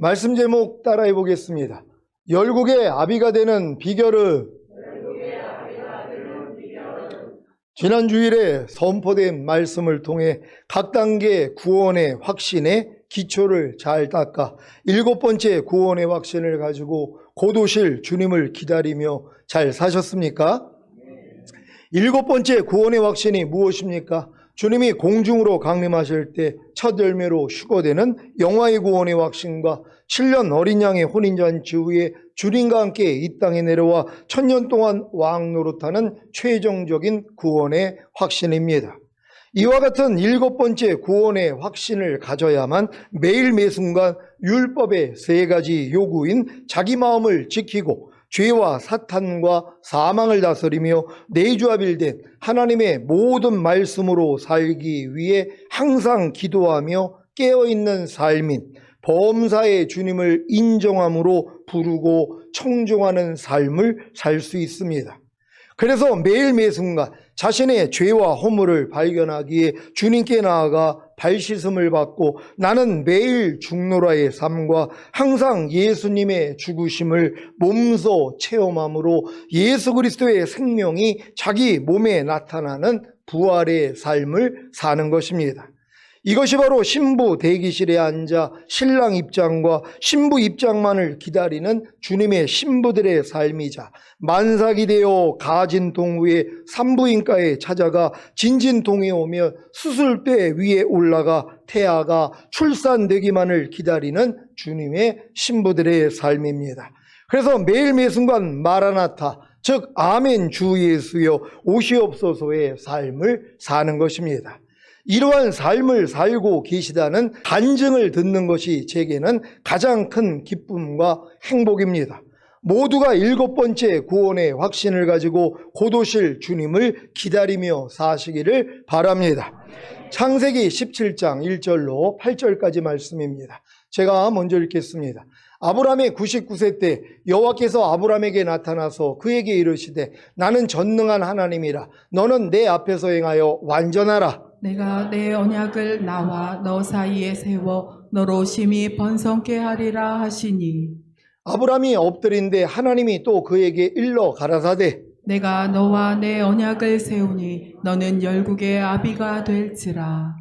말씀 제목 따라해 보겠습니다. 열국의 아비가 되는 비결은 지난 주일에 선포된 말씀을 통해 각 단계 구원의 확신에 기초를 잘 닦아 7번째 구원의 확신을 가지고 곧 오실 주님을 기다리며 잘 사셨습니까? 7번째 구원의 확신이 무엇입니까? 주님이 공중으로 강림하실 때 첫 열매로 휴거되는 영화의 구원의 확신과 7년 어린 양의 혼인잔치 후에 주님과 함께 이 땅에 내려와 1000년 동안 왕 노릇하는 최종적인 구원의 확신입니다. 이와 같은 7번째 구원의 확신을 가져야만 매일 매순간 율법의 3가지 요구인 자기 마음을 지키고 죄와 사탄과 사망을 다스리며 내주합일된 하나님의 모든 말씀으로 살기 위해 항상 기도하며 깨어있는 삶인 범사의 주님을 인정함으로 부르고 청종하는 삶을 살 수 있습니다. 그래서 매일 매순간 자신의 죄와 허물을 발견하기에 주님께 나아가 발씻음을 받고 나는 매일 죽노라의 삶과 항상 예수님의 죽으심을 몸소 체험함으로 예수 그리스도의 생명이 자기 몸에 나타나는 부활의 삶을 사는 것입니다. 이것이 바로 신부 대기실에 앉아 신랑 입장과 신부 입장만을 기다리는 주님의 신부들의 삶이자 만삭이 되어 가진동 후에 산부인과에 찾아가 진진동에 오며 수술대 위에 올라가 태아가 출산되기만을 기다리는 주님의 신부들의 삶입니다. 그래서 매일 매순간 마라나타, 즉 아멘 주 예수여 오시옵소서의 삶을 사는 것입니다. 이러한 삶을 살고 계시다는 간증을 듣는 것이 제게는 가장 큰 기쁨과 행복입니다. 모두가 7번째 구원의 확신을 가지고 곧 오실 주님을 기다리며 사시기를 바랍니다. 창세기 17장 1절로 8절까지 말씀입니다. 제가 먼저 읽겠습니다. 아브람의 99세 때 여호와께서 아브람에게 나타나서 그에게 이르시되 나는 전능한 하나님이라 너는 내 앞에서 행하여 완전하라. 내가 내 언약을 나와 너 사이에 세워 너로 심히 번성케 하리라 하시니 아브람이 엎드린데 하나님이 또 그에게 일러 가라사대 내가 너와 내 언약을 세우니 너는 열국의 아비가 될지라.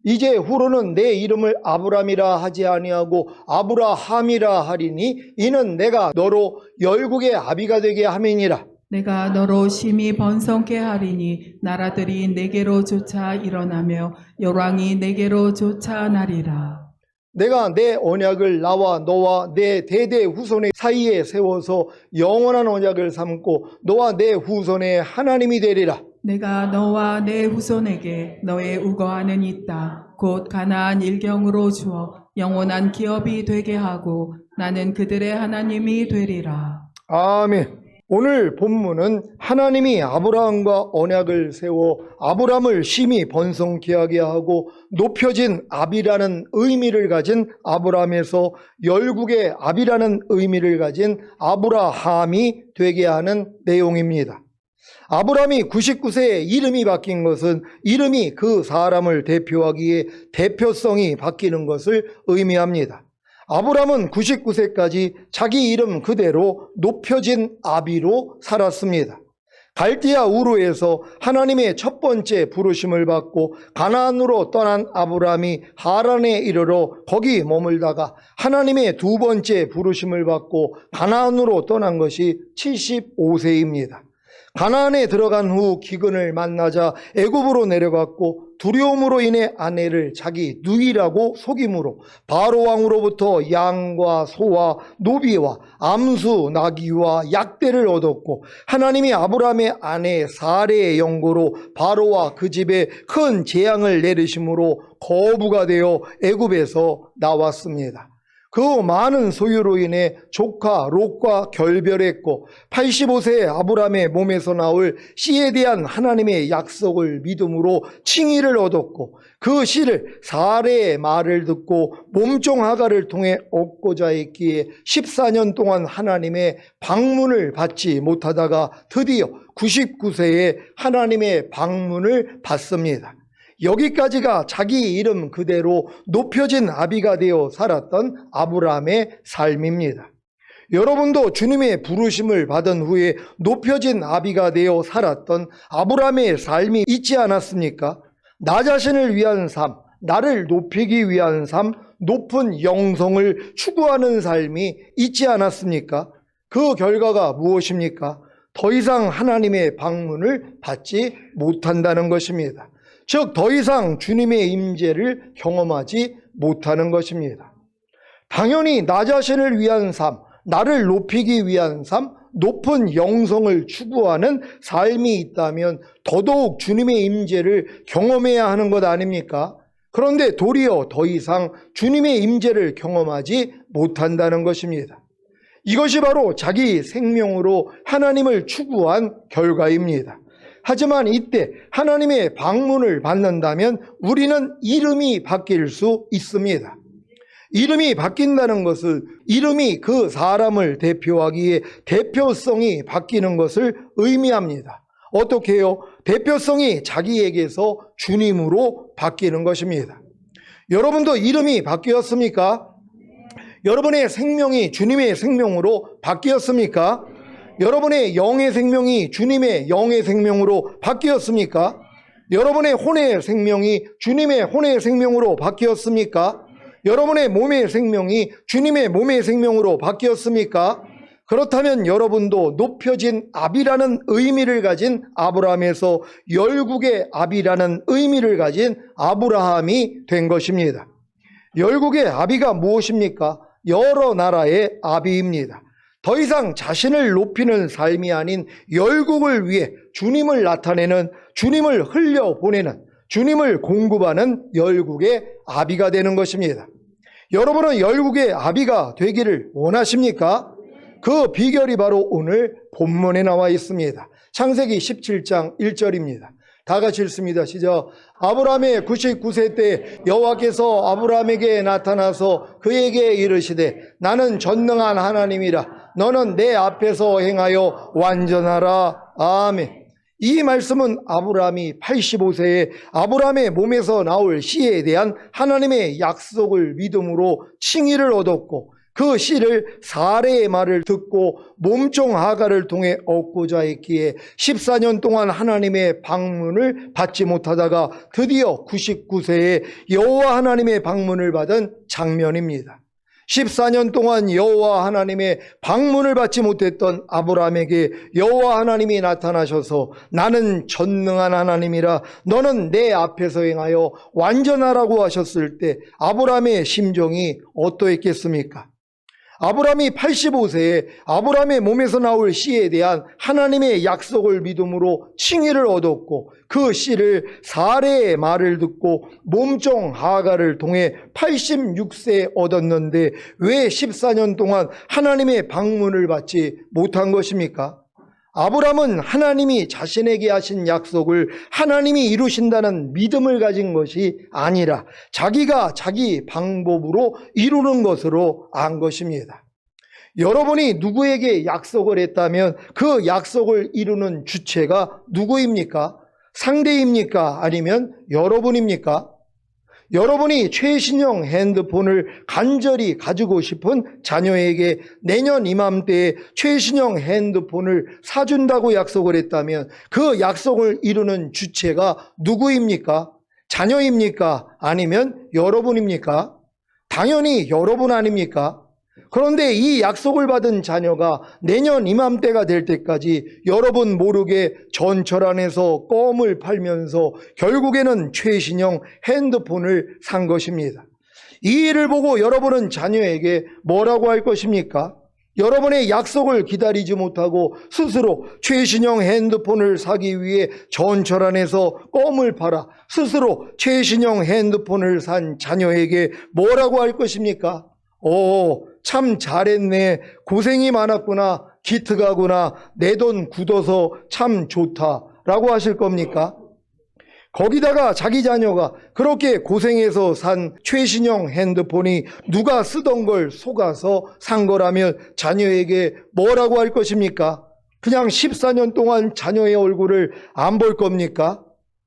이제 후로는 내 이름을 아브람이라 하지 아니하고 아브라함이라 하리니 이는 내가 너로 열국의 아비가 되게 함이니라. 내가 너로 심히 번성케 하리니 나라들이 내게로 쫓아 일어나며 열왕이 내게로 쫓아나리라. 내가 내 언약을 나와 너와 내 대대 후손의 사이에 세워서 영원한 언약을 삼고 너와 내 후손의 하나님이 되리라. 내가 너와 내 후손에게 너의 우거하는 이 땅 곧 가나안 일경으로 주어 영원한 기업이 되게 하고 나는 그들의 하나님이 되리라. 아멘. 오늘 본문은 하나님이 아브라함과 언약을 세워 아브라함을 심히 번성케 하게 하고 높여진 아비라는 의미를 가진 아브라함에서 열국의 아비라는 의미를 가진 아브라함이 되게 하는 내용입니다. 아브라함이 99세에 이름이 바뀐 것은 이름이 그 사람을 대표하기에 대표성이 바뀌는 것을 의미합니다. 아브라함은 99세까지 자기 이름 그대로 높여진 아비로 살았습니다. 갈대아 우르에서 하나님의 첫 번째 부르심을 받고 가나안으로 떠난 아브라함이 하란에 이르러 거기 머물다가 하나님의 두 번째 부르심을 받고 가나안으로 떠난 것이 75세입니다. 가나안에 들어간 후 기근을 만나자 애굽으로 내려갔고 두려움으로 인해 아내를 자기 누이라고 속임으로 바로 왕으로부터 양과 소와 노비와 암수 나귀와 약대를 얻었고 하나님이 아브라함의 아내 사레의 영고로 바로와 그 집에 큰 재앙을 내리심으로 거부가 되어 애굽에서 나왔습니다. 그 많은 소유로 인해 조카 롯과 결별했고 85세의 아브라함의 몸에서 나올 씨에 대한 하나님의 약속을 믿음으로 칭의를 얻었고 그 씨를 사레의 말을 듣고 몸종 하가를 통해 얻고자 했기에 14년 동안 하나님의 방문을 받지 못하다가 드디어 99세에 하나님의 방문을 받습니다. 여기까지가 자기 이름 그대로 높여진 아비가 되어 살았던 아브라함의 삶입니다. 여러분도 주님의 부르심을 받은 후에 높여진 아비가 되어 살았던 아브라함의 삶이 있지 않았습니까? 나 자신을 위한 삶, 나를 높이기 위한 삶, 높은 영성을 추구하는 삶이 있지 않았습니까? 그 결과가 무엇입니까? 더 이상 하나님의 방문을 받지 못한다는 것입니다. 즉, 더 이상 주님의 임재를 경험하지 못하는 것입니다. 당연히 나 자신을 위한 삶, 나를 높이기 위한 삶, 높은 영성을 추구하는 삶이 있다면 더더욱 주님의 임재를 경험해야 하는 것 아닙니까? 그런데 도리어 더 이상 주님의 임재를 경험하지 못한다는 것입니다. 이것이 바로 자기 생명으로 하나님을 추구한 결과입니다. 하지만 이때 하나님의 방문을 받는다면 우리는 이름이 바뀔 수 있습니다. 이름이 바뀐다는 것은 이름이 그 사람을 대표하기에 대표성이 바뀌는 것을 의미합니다. 어떻게 해요? 대표성이 자기에게서 주님으로 바뀌는 것입니다. 여러분도 이름이 바뀌었습니까? 여러분의 생명이 주님의 생명으로 바뀌었습니까? 여러분의 영의 생명이 주님의 영의 생명으로 바뀌었습니까? 여러분의 혼의 생명이 주님의 혼의 생명으로 바뀌었습니까? 여러분의 몸의 생명이 주님의 몸의 생명으로 바뀌었습니까? 그렇다면 여러분도 높여진 아비라는 의미를 가진 아브라함에서 열국의 아비라는 의미를 가진 아브라함이 된 것입니다. 열국의 아비가 무엇입니까? 여러 나라의 아비입니다. 더 이상 자신을 높이는 삶이 아닌 열국을 위해 주님을 나타내는, 주님을 흘려보내는, 주님을 공급하는 열국의 아비가 되는 것입니다. 여러분은 열국의 아비가 되기를 원하십니까? 그 비결이 바로 오늘 본문에 나와 있습니다. 창세기 17장 1절입니다. 다 같이 읽습니다. 시작. 아브라함의 99세 때 여호와께서 아브라함에게 나타나서 그에게 이르시되 나는 전능한 하나님이라 너는 내 앞에서 행하여 완전하라. 아멘. 이 말씀은 아브라함이 85세에 아브라함의 몸에서 나올 씨에 대한 하나님의 약속을 믿음으로 칭의를 얻었고 그 씨를 사레의 말을 듣고 몸종 하가를 통해 얻고자 했기에 14년 동안 하나님의 방문을 받지 못하다가 드디어 99세에 여호와 하나님의 방문을 받은 장면입니다. 14년 동안 여호와 하나님의 방문을 받지 못했던 아브라함에게 여호와 하나님이 나타나셔서 나는 전능한 하나님이라 너는 내 앞에서 행하여 완전하라고 하셨을 때 아브라함의 심정이 어떠했겠습니까? 아브라함이 85세에 아브라함의 몸에서 나올 씨에 대한 하나님의 약속을 믿음으로 칭의를 얻었고 그 씨를 사레의 말을 듣고 몸종 하가를 통해 86세에 얻었는데 왜 14년 동안 하나님의 방문을 받지 못한 것입니까? 아브라함은 하나님이 자신에게 하신 약속을 하나님이 이루신다는 믿음을 가진 것이 아니라 자기가 자기 방법으로 이루는 것으로 안 것입니다. 여러분이 누구에게 약속을 했다면 그 약속을 이루는 주체가 누구입니까? 상대입니까? 아니면 여러분입니까? 여러분이 최신형 핸드폰을 간절히 가지고 싶은 자녀에게 내년 이맘때에 최신형 핸드폰을 사준다고 약속을 했다면 그 약속을 이루는 주체가 누구입니까? 자녀입니까? 아니면 여러분입니까? 당연히 여러분 아닙니까? 그런데 이 약속을 받은 자녀가 내년 이맘때가 될 때까지 여러분 모르게 전철 안에서 껌을 팔면서 결국에는 최신형 핸드폰을 산 것입니다. 이 일을 보고 여러분은 자녀에게 뭐라고 할 것입니까? 여러분의 약속을 기다리지 못하고 스스로 최신형 핸드폰을 사기 위해 전철 안에서 껌을 팔아 스스로 최신형 핸드폰을 산 자녀에게 뭐라고 할 것입니까? 참 잘했네. 고생이 많았구나. 기특하구나. 내 돈 굳어서 참 좋다. 라고 하실 겁니까? 거기다가 자기 자녀가 그렇게 고생해서 산 최신형 핸드폰이 누가 쓰던 걸 속아서 산 거라면 자녀에게 뭐라고 할 것입니까? 그냥 14년 동안 자녀의 얼굴을 안 볼 겁니까?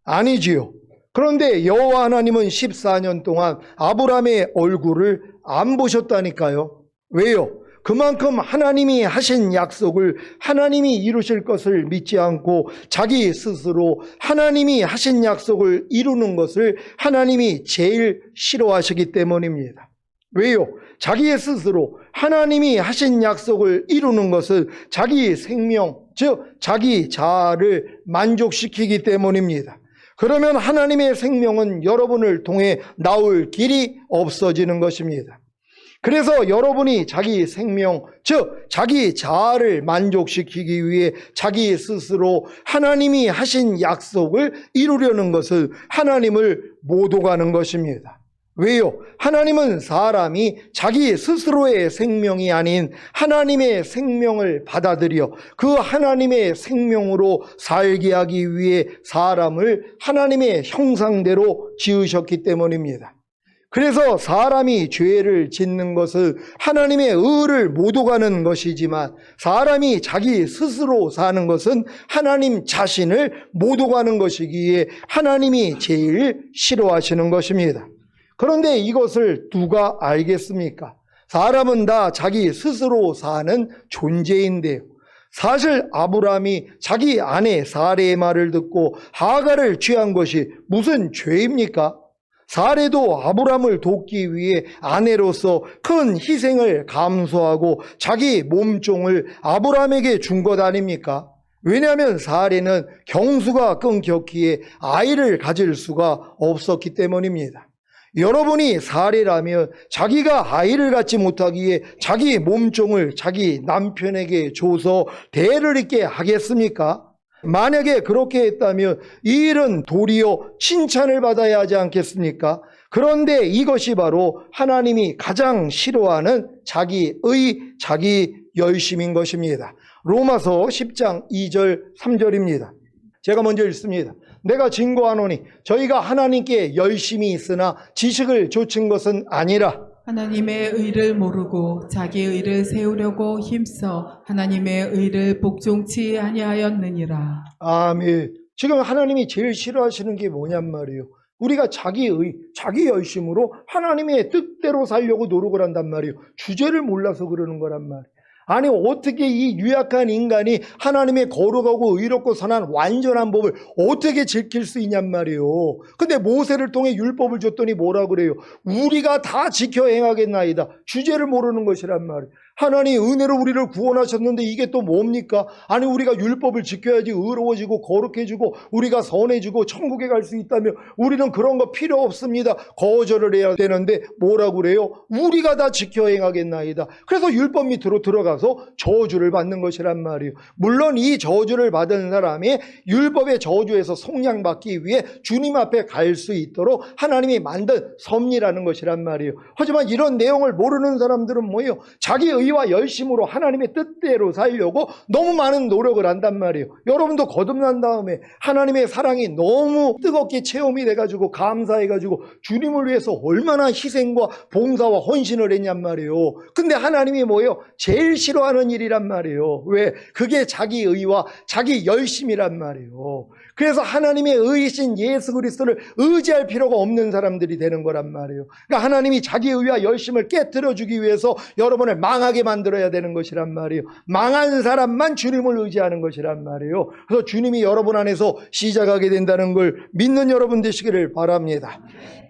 아니지요. 그런데 여호와 하나님은 14년 동안 아브라함의 얼굴을 안 보셨다니까요. 왜요? 그만큼 하나님이 하신 약속을 하나님이 이루실 것을 믿지 않고 자기 스스로 하나님이 하신 약속을 이루는 것을 하나님이 제일 싫어하시기 때문입니다. 왜요? 자기 스스로 하나님이 하신 약속을 이루는 것은 자기 생명, 즉 자기 자아를 만족시키기 때문입니다. 그러면 하나님의 생명은 여러분을 통해 나올 길이 없어지는 것입니다. 그래서 여러분이 자기 생명, 즉 자기 자아를 만족시키기 위해 자기 스스로 하나님이 하신 약속을 이루려는 것은 하나님을 못 오가는 것입니다. 왜요? 하나님은 사람이 자기 스스로의 생명이 아닌 하나님의 생명을 받아들여 그 하나님의 생명으로 살게 하기 위해 사람을 하나님의 형상대로 지으셨기 때문입니다. 그래서 사람이 죄를 짓는 것은 하나님의 의를 못 오가는 것이지만 사람이 자기 스스로 사는 것은 하나님 자신을 못 오가는 것이기에 하나님이 제일 싫어하시는 것입니다. 그런데 이것을 누가 알겠습니까? 사람은 다 자기 스스로 사는 존재인데요. 사실 아브라함이 자기 아내 사레의 말을 듣고 하갈을 취한 것이 무슨 죄입니까? 사레도 아브라함을 돕기 위해 아내로서 큰 희생을 감수하고 자기 몸종을 아브라함에게 준 것 아닙니까? 왜냐하면 사레는 경수가 끊겼기에 아이를 가질 수가 없었기 때문입니다. 여러분이 사레라면 자기가 아이를 갖지 못하기에 자기 몸종을 자기 남편에게 줘서 대를 잇게 하겠습니까? 만약에 그렇게 했다면 이 일은 도리어 칭찬을 받아야 하지 않겠습니까? 그런데 이것이 바로 하나님이 가장 싫어하는 자기의 자기 열심인 것입니다. 로마서 10장 2절 3절입니다. 제가 먼저 읽습니다. 내가 증거하노니 저희가 하나님께 열심히 있으나 지식을 좇은 것은 아니라 하나님의 의를 모르고 자기의 의를 세우려고 힘써 하나님의 의를 복종치 아니하였느니라. 아멘. 지금 하나님이 제일 싫어하시는 게 뭐냔 말이에요. 우리가 자기 열심으로 하나님의 뜻대로 살려고 노력을 한단 말이에요. 주제를 몰라서 그러는 거란 말이에요. 아니 어떻게 이 유약한 인간이 하나님의 거룩하고 의롭고 선한 완전한 법을 어떻게 지킬 수 있냔 말이에요. 근데 모세를 통해 율법을 줬더니 뭐라 그래요? 우리가 다 지켜 행하겠나이다. 주제를 모르는 것이란 말이에요. 하나님 은혜로 우리를 구원하셨는데 이게 또 뭡니까? 아니 우리가 율법을 지켜야지 의로워지고 거룩해지고 우리가 선해지고 천국에 갈 수 있다며 우리는 그런 거 필요 없습니다. 거절을 해야 되는데 뭐라고 그래요? 우리가 다 지켜 행하겠나이다. 그래서 율법 밑으로 들어가서 저주를 받는 것이란 말이에요. 물론 이 저주를 받은 사람이 율법의 저주에서 속량받기 위해 주님 앞에 갈 수 있도록 하나님이 만든 섭리라는 것이란 말이에요. 하지만 이런 내용을 모르는 사람들은 뭐예요? 자기 의와 열심으로 하나님의 뜻대로 살려고 너무 많은 노력을 한단 말이에요. 여러분도 거듭난 다음에 하나님의 사랑이 너무 뜨겁게 체험이 돼가지고 감사해가지고 주님을 위해서 얼마나 희생과 봉사와 헌신을 했냔 말이에요. 근데 하나님이 뭐예요? 제일 싫어하는 일이란 말이에요. 왜? 그게 자기 의와 자기 열심이란 말이에요. 그래서 하나님의 의이신 예수 그리스도를 의지할 필요가 없는 사람들이 되는 거란 말이에요. 그러니까 하나님이 자기 의와 열심을 깨트려주기 위해서 여러분을 망하게 만들어야 되는 것이란 말이에요. 망한 사람만 주님을 의지하는 것이란 말이에요. 그래서 주님이 여러분 안에서 시작하게 된다는 걸 믿는 여러분 되시기를 바랍니다.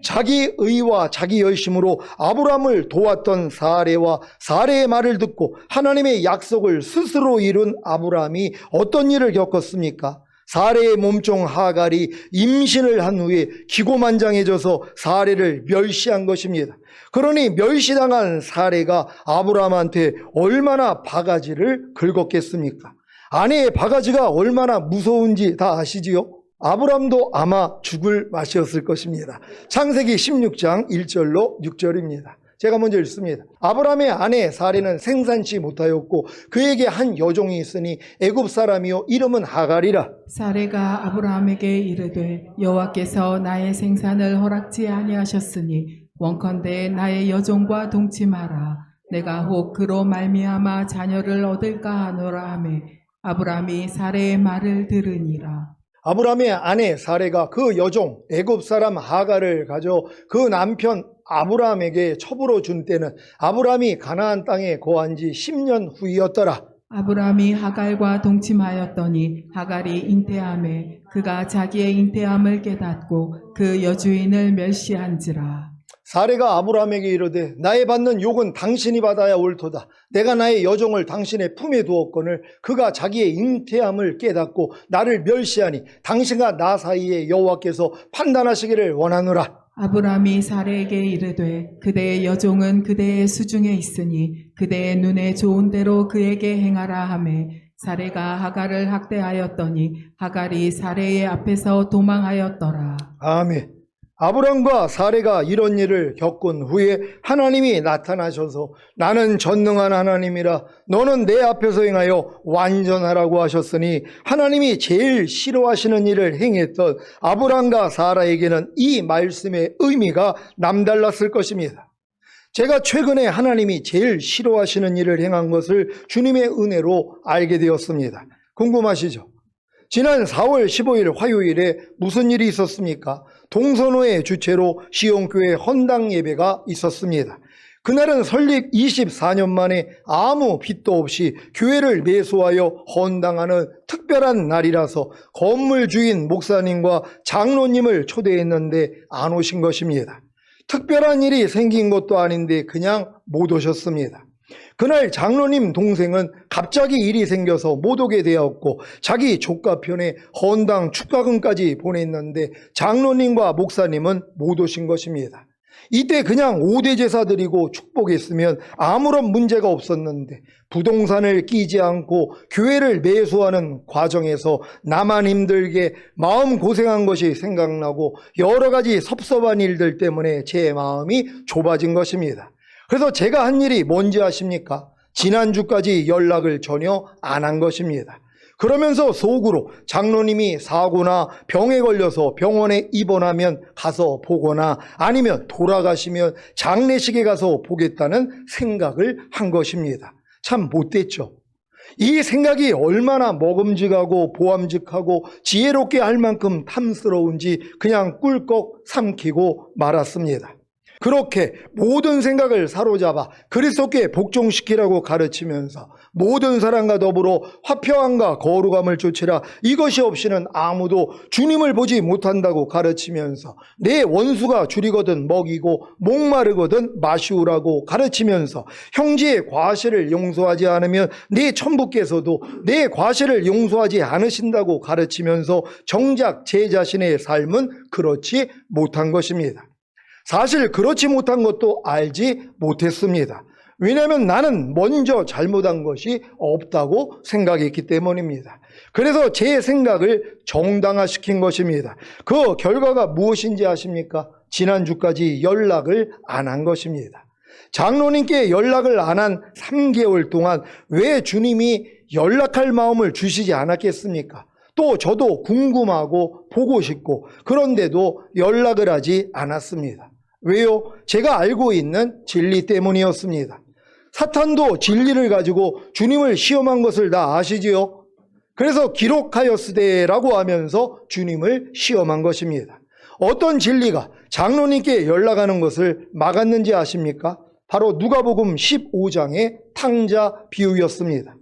자기 의와 자기 열심으로 아브라함을 도왔던 사레와 사레의 말을 듣고 하나님의 약속을 스스로 이룬 아브라함이 어떤 일을 겪었습니까? 사레의 몸종 하갈이 임신을 한 후에 기고만장해져서 사레를 멸시한 것입니다. 그러니 멸시당한 사레가 아브라함한테 얼마나 바가지를 긁었겠습니까? 아내의 바가지가 얼마나 무서운지 다 아시지요? 아브라함도 아마 죽을 맛이었을 것입니다. 창세기 16장 1절로 6절입니다. 제가 먼저 읽습니다. 아브라함의 아내 사레는 생산치 못하였고 그에게 한 여종이 있으니 애굽 사람이요 이름은 하갈이라. 사레가 아브라함에게 이르되 여호와께서 나의 생산을 허락지 아니하셨으니 원컨대 나의 여종과 동침하라. 내가 혹 그로 말미암아 자녀를 얻을까 하노라 하매 아브라함이 사레의 말을 들으니라. 아브라함의 아내 사레가 그 여종 애굽 사람 하갈을 가져 그 남편 아브라함에게 첩으로 준 때는 아브라함이 가나안 땅에 거한 지 10년 후이었더라. 아브라함이 하갈과 동침하였더니 하갈이 잉태함에 그가 자기의 잉태함을 깨닫고 그 여주인을 멸시한지라. 사레가 아브라함에게 이르되 나의 받는 욕은 당신이 받아야 옳도다. 내가 나의 여종을 당신의 품에 두었거늘 그가 자기의 잉태함을 깨닫고 나를 멸시하니 당신과 나 사이에 여호와께서 판단하시기를 원하노라. 아브라함이 사레에게 이르되 그대의 여종은 그대의 수중에 있으니 그대의 눈에 좋은 대로 그에게 행하라 하매 사레가 하갈을 학대하였더니 하갈이 사레의 앞에서 도망하였더라. 아멘. 아브람과 사레가 이런 일을 겪은 후에 하나님이 나타나셔서 나는 전능한 하나님이라 너는 내 앞에서 행하여 완전하라고 하셨으니 하나님이 제일 싫어하시는 일을 행했던 아브람과 사라에게는 이 말씀의 의미가 남달랐을 것입니다. 제가 최근에 하나님이 제일 싫어하시는 일을 행한 것을 주님의 은혜로 알게 되었습니다. 궁금하시죠? 지난 4월 15일 화요일에 무슨 일이 있었습니까? 동선호의 주최로 시온교회 헌당 예배가 있었습니다. 그날은 설립 24년 만에 아무 빚도 없이 교회를 매수하여 헌당하는 특별한 날이라서 건물 주인 목사님과 장로님을 초대했는데 안 오신 것입니다. 특별한 일이 생긴 것도 아닌데 그냥 못 오셨습니다. 그날 장로님 동생은 갑자기 일이 생겨서 못 오게 되었고 자기 조카 편에 헌당 축가금까지 보냈는데 장로님과 목사님은 못 오신 것입니다. 이때 그냥 5대 제사 드리고 축복했으면 아무런 문제가 없었는데 부동산을 끼지 않고 교회를 매수하는 과정에서 나만 힘들게 마음 고생한 것이 생각나고 여러 가지 섭섭한 일들 때문에 제 마음이 좁아진 것입니다. 그래서 제가 한 일이 뭔지 아십니까? 지난주까지 연락을 전혀 안 한 것입니다. 그러면서 속으로 장로님이 사고나 병에 걸려서 병원에 입원하면 가서 보거나 아니면 돌아가시면 장례식에 가서 보겠다는 생각을 한 것입니다. 참 못됐죠. 이 생각이 얼마나 먹음직하고 보암직하고 지혜롭게 할 만큼 탐스러운지 그냥 꿀꺽 삼키고 말았습니다. 그렇게 모든 생각을 사로잡아 그리스도께 복종시키라고 가르치면서 모든 사람과 더불어 화평함과 거룩함을 쫓으라 이것이 없이는 아무도 주님을 보지 못한다고 가르치면서 내 원수가 줄이거든 먹이고 목마르거든 마시우라고 가르치면서 형제의 과실을 용서하지 않으면 내 천부께서도 내 과실을 용서하지 않으신다고 가르치면서 정작 제 자신의 삶은 그렇지 못한 것입니다. 사실 그렇지 못한 것도 알지 못했습니다. 왜냐하면 나는 먼저 잘못한 것이 없다고 생각했기 때문입니다. 그래서 제 생각을 정당화시킨 것입니다. 그 결과가 무엇인지 아십니까? 지난주까지 연락을 안 한 것입니다. 장로님께 연락을 안 한 3개월 동안 왜 주님이 연락할 마음을 주시지 않았겠습니까? 또 저도 궁금하고 보고 싶고 그런데도 연락을 하지 않았습니다. 왜요? 제가 알고 있는 진리 때문이었습니다. 사탄도 진리를 가지고 주님을 시험한 것을 다 아시지요? 그래서 기록하였으되라고 하면서 주님을 시험한 것입니다. 어떤 진리가 장로님께 연락하는 것을 막았는지 아십니까? 바로 누가복음 15장의 탕자 비유였습니다.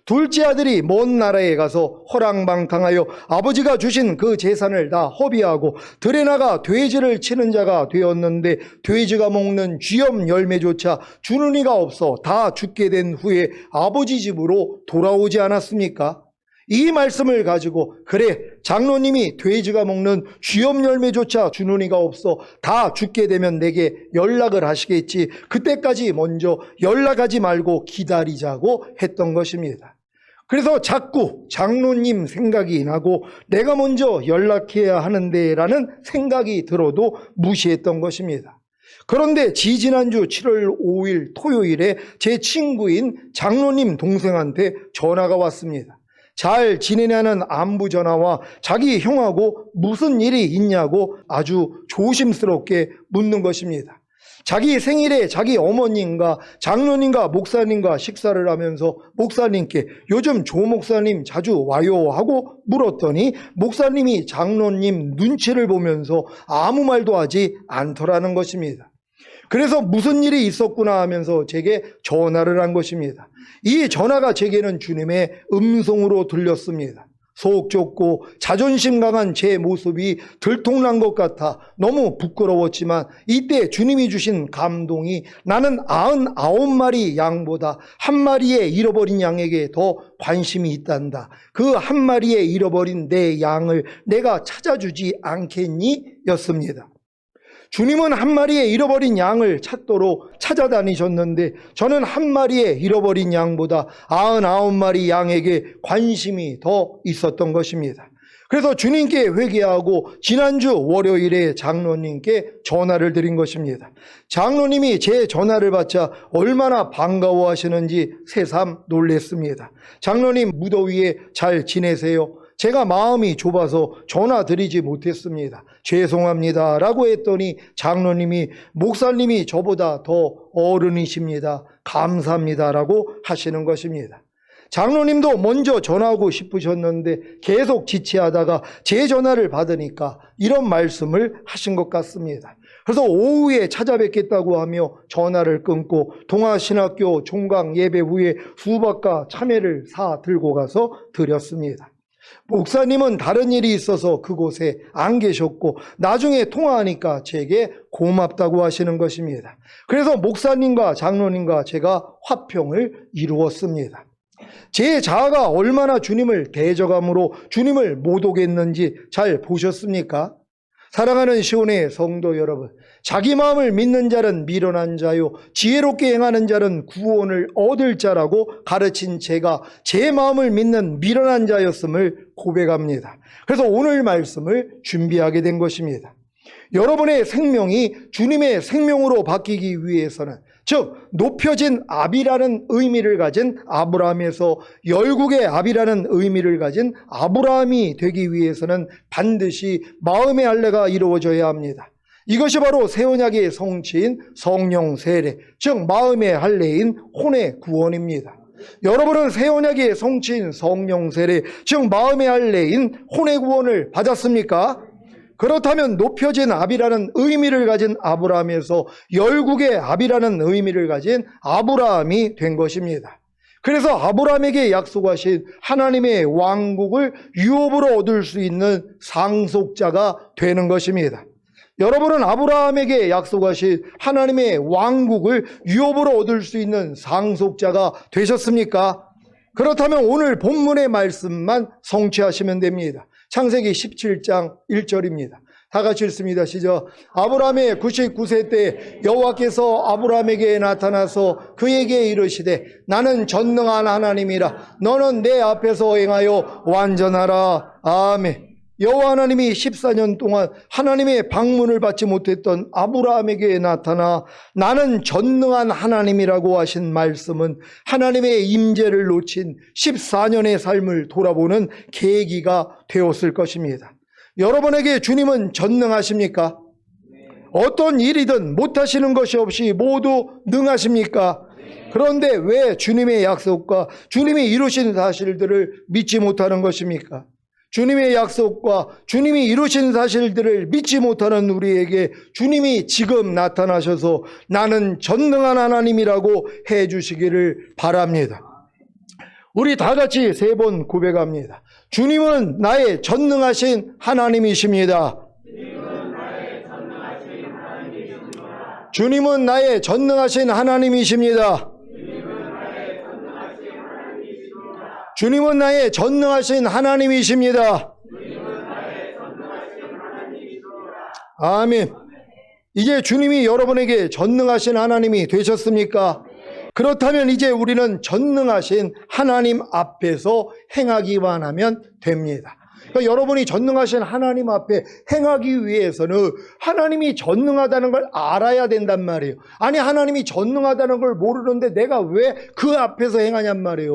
둘째 아들이 먼 나라에 가서 호랑방탕하여 아버지가 주신 그 재산을 다 허비하고 들에 나가 돼지를 치는 자가 되었는데 돼지가 먹는 쥐염 열매조차 주는 이가 없어 다 죽게 된 후에 아버지 집으로 돌아오지 않았습니까? 이 말씀을 가지고 그래 장로님이 돼지가 먹는 쥐염 열매조차 주는 이가 없어 다 죽게 되면 내게 연락을 하시겠지 그때까지 먼저 연락하지 말고 기다리자고 했던 것입니다. 그래서 자꾸 장로님 생각이 나고 내가 먼저 연락해야 하는데 라는 생각이 들어도 무시했던 것입니다. 그런데 지지난주 7월 5일 토요일에 제 친구인 장로님 동생한테 전화가 왔습니다. 잘 지내냐는 안부 전화와 자기 형하고 무슨 일이 있냐고 아주 조심스럽게 묻는 것입니다. 자기 생일에 자기 어머님과 장로님과 목사님과 식사를 하면서 목사님께 요즘 조 목사님 자주 와요 하고 물었더니 목사님이 장로님 눈치를 보면서 아무 말도 하지 않더라는 것입니다. 그래서 무슨 일이 있었구나 하면서 제게 전화를 한 것입니다. 이 전화가 제게는 주님의 음성으로 들렸습니다. 속 좁고 자존심 강한 제 모습이 들통난 것 같아 너무 부끄러웠지만 이때 주님이 주신 감동이 나는 99마리 양보다 한 마리의 잃어버린 양에게 더 관심이 있단다. 그 한 마리의 잃어버린 내 양을 내가 찾아주지 않겠니? 였습니다. 주님은 한 마리의 잃어버린 양을 찾도록 찾아다니셨는데 저는 한 마리의 잃어버린 양보다 99마리 양에게 관심이 더 있었던 것입니다. 그래서 주님께 회개하고 지난주 월요일에 장로님께 전화를 드린 것입니다. 장로님이 제 전화를 받자 얼마나 반가워하시는지 새삼 놀랬습니다. 장로님 무더위에 잘 지내세요? 제가 마음이 좁아서 전화 드리지 못했습니다. 죄송합니다 라고 했더니 장로님이 목사님이 저보다 더 어른이십니다. 감사합니다 라고 하시는 것입니다. 장로님도 먼저 전화하고 싶으셨는데 계속 지체하다가 제 전화를 받으니까 이런 말씀을 하신 것 같습니다. 그래서 오후에 찾아뵙겠다고 하며 전화를 끊고 동아신학교 종강 예배 후에 수박과 참외를 사 들고 가서 드렸습니다. 목사님은 다른 일이 있어서 그곳에 안 계셨고 나중에 통화하니까 제게 고맙다고 하시는 것입니다. 그래서 목사님과 장로님과 제가 화평을 이루었습니다. 제 자아가 얼마나 주님을 대적함으로 주님을 못 오겠는지 잘 보셨습니까? 사랑하는 시온의 성도 여러분, 자기 마음을 믿는 자는 미련한 자요 지혜롭게 행하는 자는 구원을 얻을 자라고 가르친 제가 제 마음을 믿는 미련한 자였음을 고백합니다. 그래서 오늘 말씀을 준비하게 된 것입니다. 여러분의 생명이 주님의 생명으로 바뀌기 위해서는, 즉 높여진 압이라는 의미를 가진 아브라함에서 열국의 압이라는 의미를 가진 아브라함이 되기 위해서는 반드시 마음의 할례가 이루어져야 합니다. 이것이 바로 새 언약의 성취인 성령 세례, 즉 마음의 할례인 혼의 구원입니다. 여러분은 새 언약의 성취인 성령 세례, 즉 마음의 할례인 혼의 구원을 받았습니까? 그렇다면 높여진 압이라는 의미를 가진 아브라함에서 열국의 압이라는 의미를 가진 아브라함이 된 것입니다. 그래서 아브라함에게 약속하신 하나님의 왕국을 유업으로 얻을 수 있는 상속자가 되는 것입니다. 여러분은 아브라함에게 약속하신 하나님의 왕국을 유업으로 얻을 수 있는 상속자가 되셨습니까? 그렇다면 오늘 본문의 말씀만 성취하시면 됩니다. 창세기 17장 1절입니다. 다 같이 읽습니다. 시작. 아브라함의 99세 때 여호와께서 아브라함에게 나타나서 그에게 이르시되 나는 전능한 하나님이라 너는 내 앞에서 행하여 완전하라. 아멘. 여호와 하나님이 14년 동안 하나님의 방문을 받지 못했던 아브라함에게 나타나 나는 전능한 하나님이라고 하신 말씀은 하나님의 임재를 놓친 14년의 삶을 돌아보는 계기가 되었을 것입니다. 여러분에게 주님은 전능하십니까? 어떤 일이든 못하시는 것이 없이 모두 능하십니까? 그런데 왜 주님의 약속과 주님이 이루신 사실들을 믿지 못하는 것입니까? 주님의 약속과 주님이 이루신 사실들을 믿지 못하는 우리에게 주님이 지금 나타나셔서 나는 전능한 하나님이라고 해주시기를 바랍니다. 우리 다 같이 3번 고백합니다. 주님은 나의 전능하신 하나님이십니다. 주님은 나의 전능하신 하나님이십니다. 주님은 나의 전능하신 하나님이십니다. 아멘. 이제 주님이 여러분에게 전능하신 하나님이 되셨습니까? 그렇다면 이제 우리는 전능하신 하나님 앞에서 행하기만 하면 됩니다. 그러니까 여러분이 전능하신 하나님 앞에 행하기 위해서는 하나님이 전능하다는 걸 알아야 된단 말이에요. 아니, 하나님이 전능하다는 걸 모르는데 내가 왜 그 앞에서 행하냔 말이에요.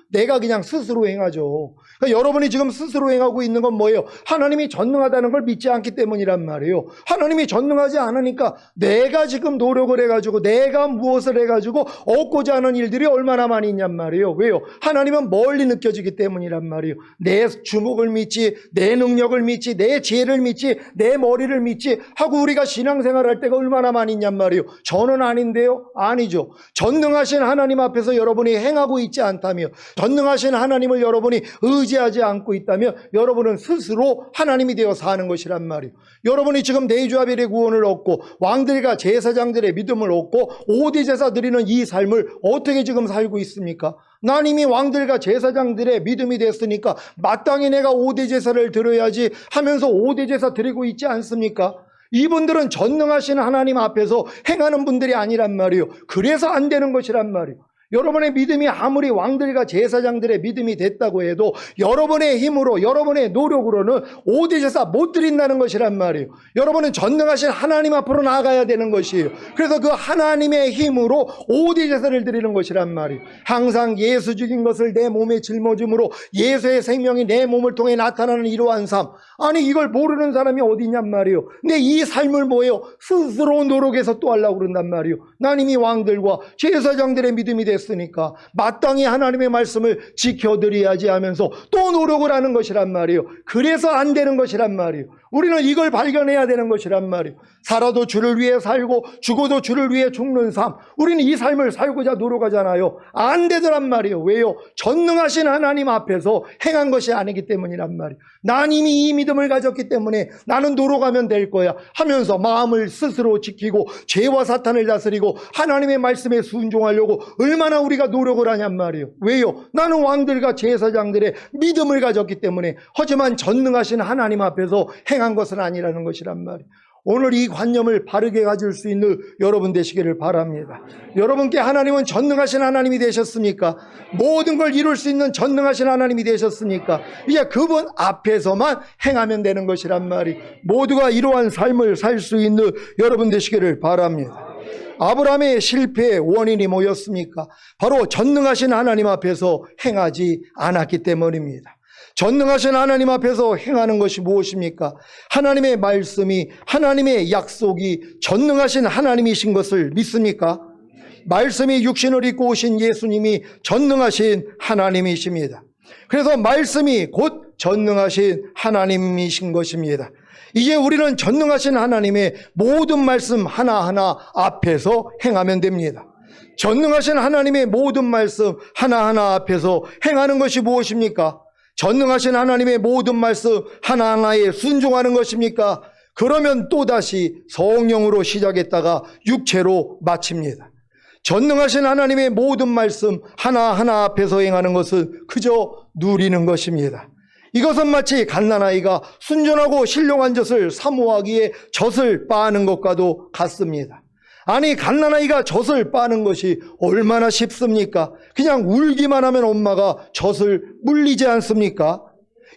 내가 그냥 스스로 행하죠. 그러니까 여러분이 지금 스스로 행하고 있는 건 뭐예요? 하나님이 전능하다는 걸 믿지 않기 때문이란 말이에요. 하나님이 전능하지 않으니까 내가 지금 노력을 해가지고 내가 무엇을 해가지고 얻고자 하는 일들이 얼마나 많이 있냔 말이에요. 왜요? 하나님은 멀리 느껴지기 때문이란 말이에요. 내 주목을 믿지, 내 능력을 믿지, 내 지혜를 믿지, 내 머리를 믿지 하고 우리가 신앙생활 할 때가 얼마나 많이 있냔 말이에요. 저는 아닌데요? 아니죠. 전능하신 하나님 앞에서 여러분이 행하고 있지 않다며, 전능하신 하나님을 여러분이 의지하지 않고 있다면 여러분은 스스로 하나님이 되어 사는 것이란 말이에요. 여러분이 지금 내주아벨의 구원을 얻고 왕들과 제사장들의 믿음을 얻고 5대 제사 드리는 이 삶을 어떻게 지금 살고 있습니까? 난 이미 왕들과 제사장들의 믿음이 됐으니까 마땅히 내가 5대 제사를 드려야지 하면서 5대 제사 드리고 있지 않습니까? 이분들은 전능하신 하나님 앞에서 행하는 분들이 아니란 말이에요. 그래서 안 되는 것이란 말이에요. 여러분의 믿음이 아무리 왕들과 제사장들의 믿음이 됐다고 해도 여러분의 힘으로, 여러분의 노력으로는 5대 제사 못 드린다는 것이란 말이에요. 여러분은 전능하신 하나님 앞으로 나아가야 되는 것이에요. 그래서 그 하나님의 힘으로 5대 제사를 드리는 것이란 말이에요. 항상 예수 죽인 것을 내 몸에 짊어짐으로 예수의 생명이 내 몸을 통해 나타나는 이러한 삶. 아니, 이걸 모르는 사람이 어디 있냔 말이에요. 근데 이 삶을 뭐예요? 스스로 노력해서 또 하려고 그런단 말이에요. 난 이미 왕들과 제사장들의 믿음이 됐으니까 마땅히 하나님의 말씀을 지켜드려야지 하면서 또 노력을 하는 것이란 말이에요. 그래서 안 되는 것이란 말이에요. 우리는 이걸 발견해야 되는 것이란 말이에요. 살아도 주를 위해 살고 죽어도 주를 위해 죽는 삶. 우리는 이 삶을 살고자 노력하잖아요. 안 되더란 말이에요. 왜요? 전능하신 하나님 앞에서 행한 것이 아니기 때문이란 말이에요. 난 이미 이 믿음을 가졌기 때문에 나는 노력하면 될 거야 하면서 마음을 스스로 지키고 죄와 사탄을 다스리고 하나님의 말씀에 순종하려고 얼마나 우리가 노력을 하냔 말이에요. 왜요? 나는 왕들과 제사장들의 믿음을 가졌기 때문에. 하지만 전능하신 하나님 앞에서 행한 것은 아니라는 것이란 말이에요. 오늘 이 관념을 바르게 가질 수 있는 여러분 되시기를 바랍니다. 여러분께 하나님은 전능하신 하나님이 되셨습니까? 모든 걸 이룰 수 있는 전능하신 하나님이 되셨으니까 이제 그분 앞에서만 행하면 되는 것이란 말이, 모두가 이러한 삶을 살 수 있는 여러분 되시기를 바랍니다. 아브라함의 실패의 원인이 뭐였습니까? 바로 전능하신 하나님 앞에서 행하지 않았기 때문입니다. 전능하신 하나님 앞에서 행하는 것이 무엇입니까? 하나님의 말씀이, 하나님의 약속이 전능하신 하나님이신 것을 믿습니까? 말씀이 육신을 입고 오신 예수님이 전능하신 하나님이십니다. 그래서 말씀이 곧 전능하신 하나님이신 것입니다. 이제 우리는 전능하신 하나님의 모든 말씀 하나하나 앞에서 행하면 됩니다. 전능하신 하나님의 모든 말씀 하나하나 앞에서 행하는 것이 무엇입니까? 전능하신 하나님의 모든 말씀 하나하나에 순종하는 것입니까? 그러면 또다시 성령으로 시작했다가 육체로 마칩니다. 전능하신 하나님의 모든 말씀 하나하나 앞에서 행하는 것은 그저 누리는 것입니다. 이것은 마치 갓난아이가 순전하고 신령한 젖을 사모하기에 젖을 빠는 것과도 같습니다. 아니, 갓난아이가 젖을 빠는 것이 얼마나 쉽습니까? 그냥 울기만 하면 엄마가 젖을 물리지 않습니까?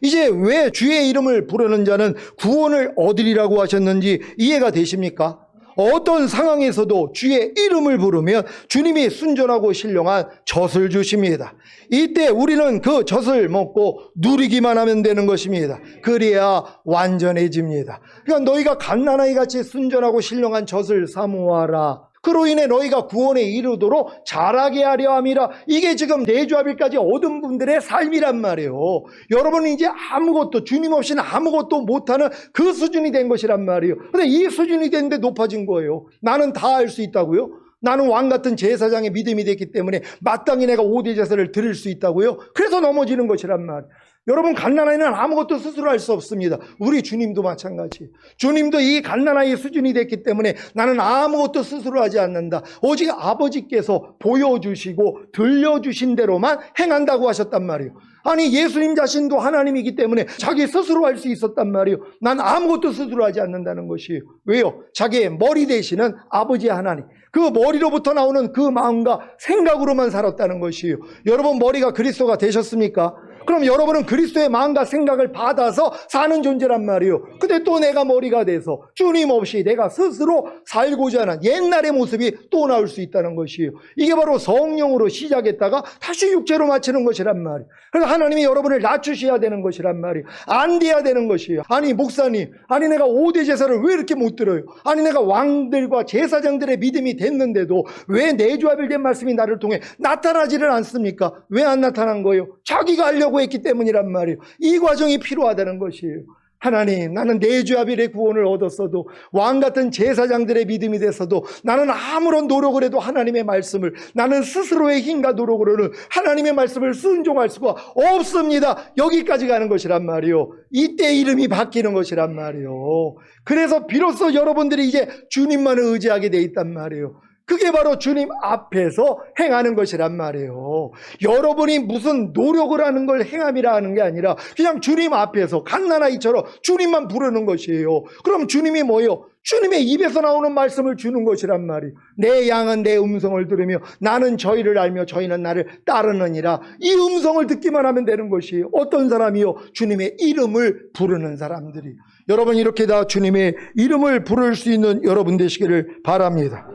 이제 왜 주의 이름을 부르는 자는 구원을 얻으리라고 하셨는지 이해가 되십니까? 어떤 상황에서도 주의 이름을 부르면 주님이 순전하고 신령한 젖을 주십니다. 이때 우리는 그 젖을 먹고 누리기만 하면 되는 것입니다. 그래야 완전해집니다. 그러니까 너희가 갓난아이 같이 순전하고 신령한 젖을 사모하라. 그로 인해 너희가 구원에 이르도록 자라게 하려 함이라. 이게 지금 내주아벨까지 얻은 분들의 삶이란 말이에요. 여러분은 이제 아무것도, 주님 없이는 아무것도 못하는 그 수준이 된 것이란 말이에요. 근데 이 수준이 됐는데 높아진 거예요. 나는 다 할 수 있다고요? 나는 왕 같은 제사장의 믿음이 됐기 때문에 마땅히 내가 5대 제사를 드릴 수 있다고요? 그래서 넘어지는 것이란 말이에요. 여러분, 갓난아이는 아무것도 스스로 할 수 없습니다. 우리 주님도 마찬가지예요. 주님도 이 갓난아이의 수준이 됐기 때문에 나는 아무것도 스스로 하지 않는다. 오직 아버지께서 보여주시고 들려주신 대로만 행한다고 하셨단 말이에요. 아니, 예수님 자신도 하나님이기 때문에 자기 스스로 할 수 있었단 말이에요. 난 아무것도 스스로 하지 않는다는 것이에요. 왜요? 자기의 머리 되시는 아버지 하나님, 그 머리로부터 나오는 그 마음과 생각으로만 살았다는 것이에요. 여러분, 머리가 그리스도가 되셨습니까? 그럼 여러분은 그리스도의 마음과 생각을 받아서 사는 존재란 말이에요. 근데 또 내가 머리가 돼서 주님 없이 내가 스스로 살고자 하는 옛날의 모습이 또 나올 수 있다는 것이에요. 이게 바로 성령으로 시작했다가 다시 육체로 마치는 것이란 말이에요. 그래서 하나님이 여러분을 낮추셔야 되는 것이란 말이에요. 안 돼야 되는 것이에요. 아니 목사님, 아니 내가 5대 제사를 왜 이렇게 못 들어요? 아니 내가 왕들과 제사장들의 믿음이 됐는데도 왜 내주합일된 말씀이 나를 통해 나타나지를 않습니까? 왜 안 나타난 거예요? 자기가 하려고 했기 때문이란 말이에요. 이 과정이 필요하다는 것이에요. 하나님, 나는 내주합일의 구원을 얻었어도 왕같은 제사장들의 믿음이 됐어도 나는 아무런 노력을 해도 하나님의 말씀을, 나는 스스로의 힘과 노력으로는 하나님의 말씀을 순종할 수가 없습니다. 여기까지 가는 것이란 말이요. 이때 이름이 바뀌는 것이란 말이요. 그래서 비로소 여러분들이 이제 주님만을 의지하게 돼 있단 말이에요. 그게 바로 주님 앞에서 행하는 것이란 말이에요. 여러분이 무슨 노력을 하는 걸 행함이라 하는 게 아니라 그냥 주님 앞에서 갓난아이처럼 주님만 부르는 것이에요. 그럼 주님이 뭐예요? 주님의 입에서 나오는 말씀을 주는 것이란 말이에요. 내 양은 내 음성을 들으며 나는 저희를 알며 저희는 나를 따르느니라. 이 음성을 듣기만 하면 되는 것이에요. 어떤 사람이요? 주님의 이름을 부르는 사람들이. 여러분 이렇게 다 주님의 이름을 부를 수 있는 여러분 되시기를 바랍니다.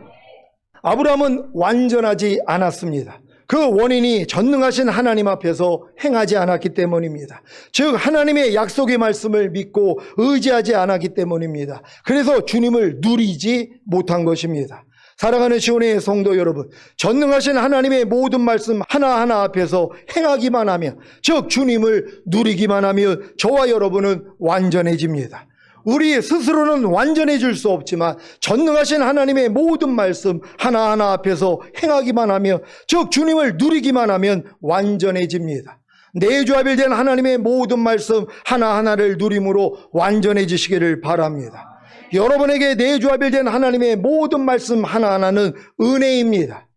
아브라함은 완전하지 않았습니다. 그 원인이 전능하신 하나님 앞에서 행하지 않았기 때문입니다. 즉 하나님의 약속의 말씀을 믿고 의지하지 않았기 때문입니다. 그래서 주님을 누리지 못한 것입니다. 사랑하는 시온의 성도 여러분, 전능하신 하나님의 모든 말씀 하나하나 앞에서 행하기만 하면, 즉 주님을 누리기만 하면 저와 여러분은 완전해집니다. 우리 스스로는 완전해질 수 없지만 전능하신 하나님의 모든 말씀 하나하나 앞에서 행하기만 하며, 즉 주님을 누리기만 하면 완전해집니다. 내주합일된 하나님의 모든 말씀 하나하나를 누림으로 완전해지시기를 바랍니다. 여러분에게 내주합일된 하나님의 모든 말씀 하나하나는 은혜입니다.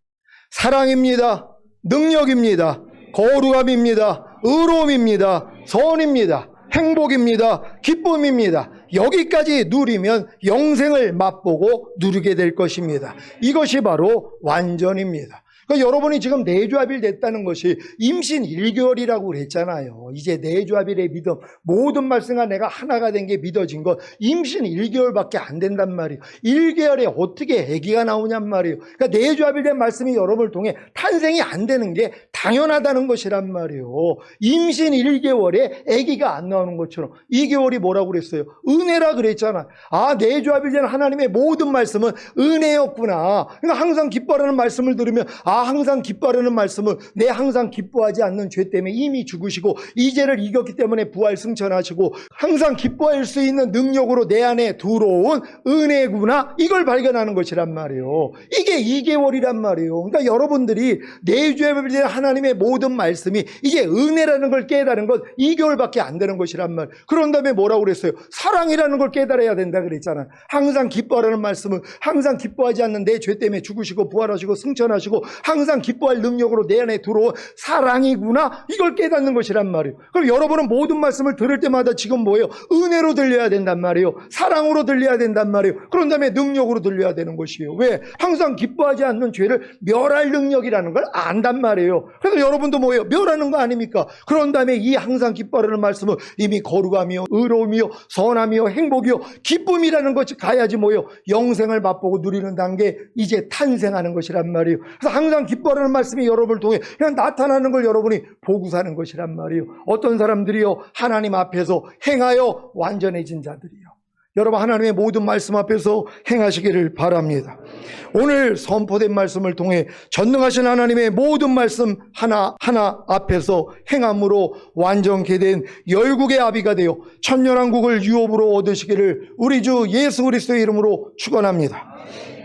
사랑입니다. 능력입니다. 거룩함입니다. 의로움입니다. 선입니다. 행복입니다. 기쁨입니다. 여기까지 누리면 영생을 맛보고 누리게 될 것입니다. 이것이 바로 완전입니다. 그러니까 여러분이 지금 내주합일 됐다는 것이 임신 1개월이라고 그랬잖아요. 이제 내주합일의 믿음, 모든 말씀과 내가 하나가 된 게 믿어진 것, 임신 1개월밖에 안 된단 말이에요. 1개월에 어떻게 아기가 나오냔 말이에요. 그러니까 내주합일된 말씀이 여러분을 통해 탄생이 안 되는 게 당연하다는 것이란 말이에요. 임신 1개월에 아기가 안 나오는 것처럼 2개월이 뭐라고 그랬어요? 은혜라 그랬잖아. 아, 내주합일된 하나님의 모든 말씀은 은혜였구나. 그러니까 항상 기뻐하는 말씀을 들으면 항상 기뻐하는 말씀은 내 항상 기뻐하지 않는 죄 때문에 이미 죽으시고 이제를 이겼기 때문에 부활 승천하시고 항상 기뻐할 수 있는 능력으로 내 안에 들어온 은혜구나, 이걸 발견하는 것이란 말이에요. 이게 2개월이란 말이에요. 그러니까 여러분들이 내주합일된 하나님의 모든 말씀이 이게 은혜라는 걸 깨달은 건 2개월밖에 안 되는 것이란 말. 그런 다음에 뭐라고 그랬어요? 사랑이라는 걸 깨달아야 된다 그랬잖아요. 항상 기뻐하라는 말씀은 항상 기뻐하지 않는 내 죄 때문에 죽으시고 부활하시고 승천하시고 항상 기뻐할 능력으로 내 안에 들어온 사랑이구나, 이걸 깨닫는 것이란 말이에요. 그럼 여러분은 모든 말씀을 들을 때마다 지금 뭐예요? 은혜로 들려야 된단 말이에요. 사랑으로 들려야 된단 말이에요. 그런 다음에 능력으로 들려야 되는 것이에요. 왜? 항상 기뻐하지 않는 죄를 멸할 능력이라는 걸 안단 말이에요. 그래서 여러분도 뭐예요? 멸하는 거 아닙니까? 그런 다음에 이 항상 기뻐하는 말씀은 이미 거룩함이요, 의로움이요, 선함이요, 행복이요, 기쁨이라는 것이 가야지 뭐예요? 영생을 맛보고 누리는 단계, 이제 탄생하는 것이란 말이에요. 그래서 항상 기뻐하는 말씀이 여러분을 통해 그냥 나타나는 걸 여러분이 보고 사는 것이란 말이에요. 어떤 사람들이요? 하나님 앞에서 행하여 완전해진 자들이요. 여러분 하나님의 모든 말씀 앞에서 행하시기를 바랍니다. 오늘 선포된 말씀을 통해 전능하신 하나님의 모든 말씀 하나하나 앞에서 행함으로 완전케 된 열국의 아비가 되어 천년왕국을 유업으로 얻으시기를 우리 주 예수 그리스도의 이름으로 축원합니다.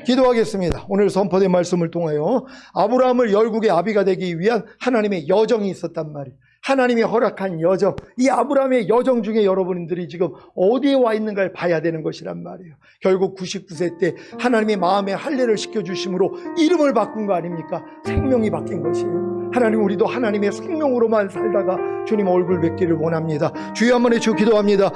기도하겠습니다. 오늘 선포된 말씀을 통하여 아브라함을 열국의 아비가 되기 위한 하나님의 여정이 있었단 말이에요. 하나님이 허락한 여정, 이 아브라함의 여정 중에 여러분들이 지금 어디에 와 있는가를 봐야 되는 것이란 말이에요. 결국 99세 때 하나님의 마음에 할례를 시켜주심으로 이름을 바꾼 거 아닙니까? 생명이 바뀐 것이에요. 하나님, 우리도 하나님의 생명으로만 살다가 주님 얼굴 뵙기를 원합니다. 주여 한번 해주시고 기도합니다.